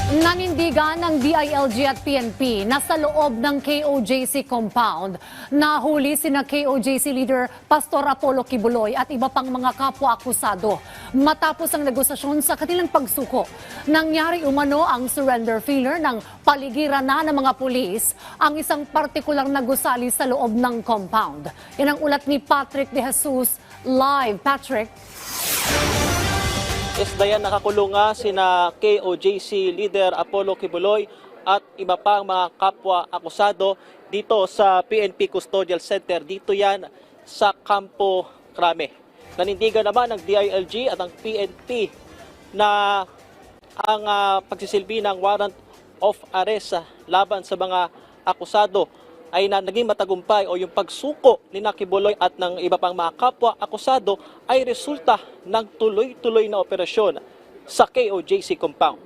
Nanindigan ng DILG at PNP na sa loob ng KOJC compound nahuli sina KOJC leader Pastor Apollo Kibuloy at iba pang mga kapwa-akusado matapos ang negosasyon sa kanilang pagsuko. Nangyari umano ang surrender failure ng paligiran na ng mga pulis ang isang partikular na gusali sa loob ng compound. Yan ang ulat ni Patrick De Jesus. Live, Patrick. Dayan, nakakulong nga sina KOJC leader Apollo Kibuloy at iba pang mga kapwa-akusado dito sa PNP Custodial Center. Dito yan sa Campo Crame. Nanindigan naman ng DILG at ang PNP na ang pagsisilbi ng warrant of arrest laban sa mga akusado ay naging matagumpay o yung pagsuko ni Kibuloy at ng iba pang mga kapwa-akusado ay resulta ng tuloy-tuloy na operasyon sa KOJC compound.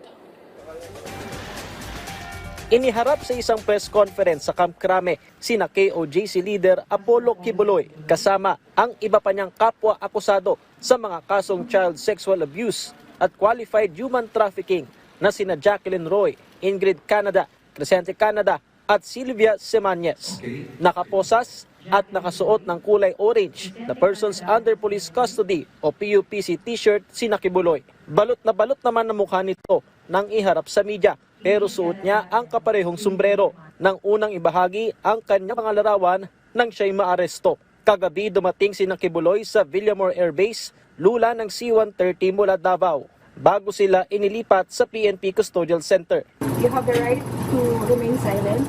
Iniharap sa isang press conference sa Camp Crame sina KOJC leader Apollo Kibuloy kasama ang iba pa niyang kapwa-akusado sa mga kasong child sexual abuse at qualified human trafficking na sina Jacqueline Roy, Ingrid Canada, Crescente Canada at Sylvia Semanyes. Nakaposas at nakasuot ng kulay orange na persons under police custody o PUPC t-shirt si Kibuloy. Balot na balot naman ang mukha nito nang iharap sa media pero suot niya ang kaparehong sombrero nang unang ibahagi ang kanyang pangalarawan nang siya'y maaresto. Kagabi dumating si Kibuloy sa Villamor Air Base, lula ng C-130 mula Davao, bago sila inilipat sa PNP Custodial Center. You have the right to remain silent.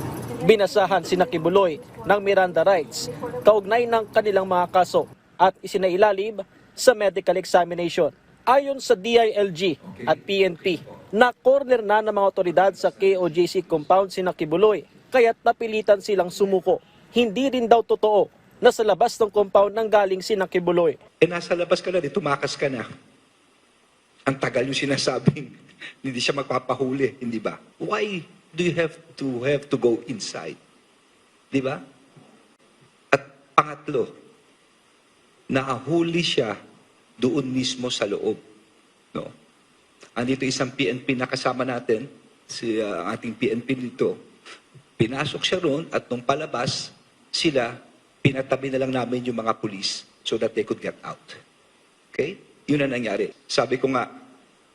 Binasahan si Kibuloy ng Miranda rights kaugnay ng kanilang mga kaso at isinailalim sa medical examination. Ayon sa DILG at PNP, na-corner na ng mga otoridad sa KOJC compound si Kibuloy kaya't napilitan silang sumuko. Hindi rin daw totoo na sa labas ng compound nang galing si Kibuloy. Nasa labas ka na, tumakas ka na. Ang tagal yung sinasabing hindi siya magpapahuli, hindi ba? Why do you have to go inside? Di ba? At pangatlo, nahuli siya doon mismo sa loob. No? Andito isang PNP na kasama natin, si ating PNP dito. Pinasok siya roon at nung palabas, sila, pinatabi na lang namin yung mga pulis so that they could get out. Okay? Yun ang nangyari. Sabi ko nga,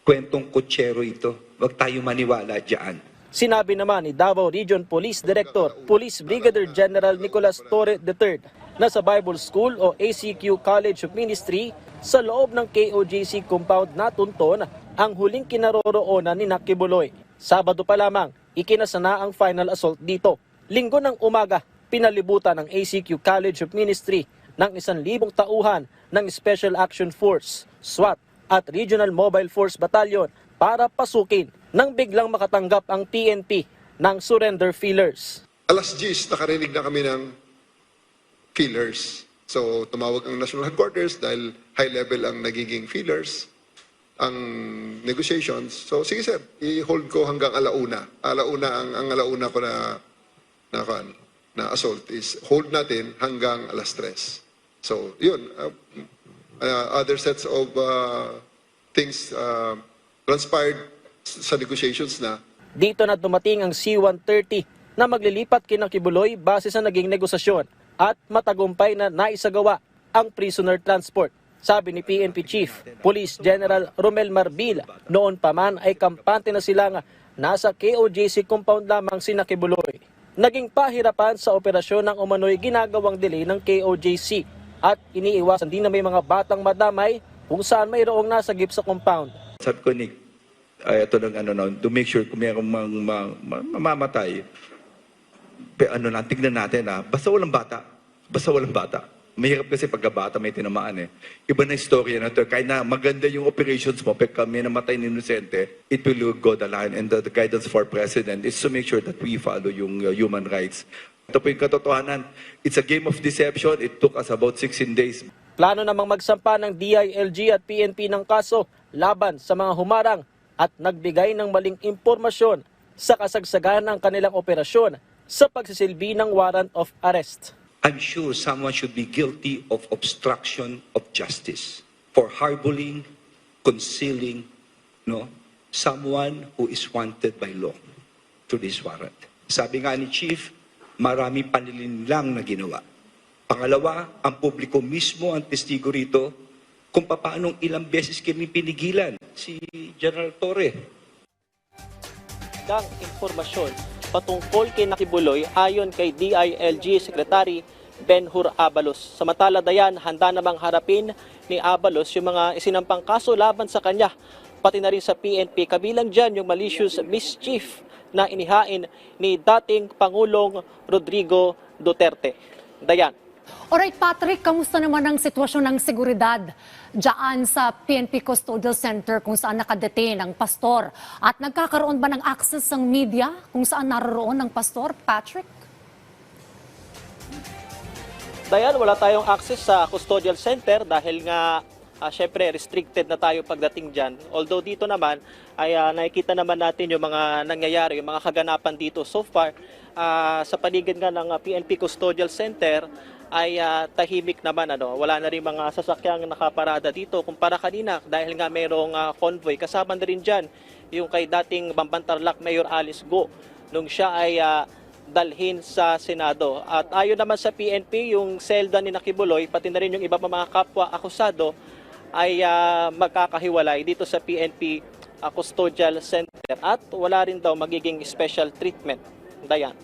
kwentong kutsero ito. Huwag tayo maniwala dyan. Sinabi naman ni Davao Region Police Director, Police Brigadier General Nicolas Torre III na sa Bible School o ACQ College of Ministry sa loob ng KOJC compound natunton ang huling kinaroroonan ni Kibuloy. Sabado pa lamang, ikinasana ang final assault dito. Linggo ng umaga, pinalibutan ng ACQ College of Ministry ng 1,000 tauhan ng Special Action Force, SWAT at Regional Mobile Force Battalion para pasukin nang biglang makatanggap ang PNP ng surrender feelers. Alas 10, nakarinig na kami ng feelers. So tumawag ang National Headquarters dahil high level ang nagiging feelers, ang negotiations. So sige sir, i-hold ko hanggang alauna. Ang alauna ko na assault is hold natin hanggang alas 3. So yun, other sets of things transpired sa negotiations na. Dito na dumating ang C-130 na maglilipat kina Kibuloy base sa naging negosasyon at matagumpay na naisagawa ang prisoner transport. Sabi ni PNP Chief Police General Romel Marbil, noon pa man ay kampante na silang nasa KOJC compound lamang si Kibuloy. Naging pahirapan sa operasyon ng umano'y ginagawang delay ng KOJC at iniiwasan din na may mga batang madamay kung saan mayroong nasagip sa compound. Sabi ko, Nick, ito lang to make sure kung mayroong mamamatay, tignan natin basta walang bata. Mahirap kasi pagkabata may tinamaan Iba na istorya na to. Kahit na maganda yung operations mo, pagka may namatay ng inosente, it will go the line. And the guidance for President is to make sure that we follow yung human rights. Ito po yung katotohanan. It's a game of deception. It took us about 16 days. Plano namang magsampa ng DILG at PNP ng kaso laban sa mga humarang at nagbigay ng maling impormasyon sa kasagsagan ng kanilang operasyon sa pagsisilbi ng warrant of arrest. I'm sure someone should be guilty of obstruction of justice for harboring, concealing, someone who is wanted by law through this warrant. Sabi nga ni Chief, marami panlilinlang na ginawa. Pangalawa, ang publiko mismo ang testigo rito kung paanong ilang beses kami pinigilan si General Torre. Ang impormasyon patungkol kay Kibuloy ayon kay DILG Secretary Benhur Abalos. Samantala dayan, handa namang harapin ni Abalos yung mga isinampang kaso laban sa kanya, pati na rin sa PNP. Kabilang dyan yung malicious mischief na inihain ni dating Pangulong Rodrigo Duterte. Dayan. Alright, Patrick, kamusta naman ang sitwasyon ng seguridad dyan sa PNP Custodial Center kung saan nakadetain ang pastor? At nagkakaroon ba ng access ng media kung saan naroon ang pastor, Patrick? Dayan, wala tayong access sa Custodial Center dahil nga syempre restricted na tayo pagdating dyan. Although dito naman ay nakikita naman natin yung mga nangyayari, yung mga kaganapan dito. So far, sa paligid nga ng PNP Custodial Center ay tahimik naman. Wala na rin mga sasakyang nakaparada dito kumpara kanina dahil nga mayroong convoy. Kasama na rin dyan yung kay dating Bambantarlac Mayor Alice Go nung siya ay dalhin sa Senado. At ayon naman sa PNP, yung selda ni Kibuloy, pati na rin yung iba pa mga kapwa akusado ay magkakahiwalay dito sa PNP Custodial Center at wala rin daw magiging special treatment. Dayan.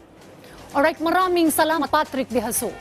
Alright, maraming salamat, Patrick De Jesus.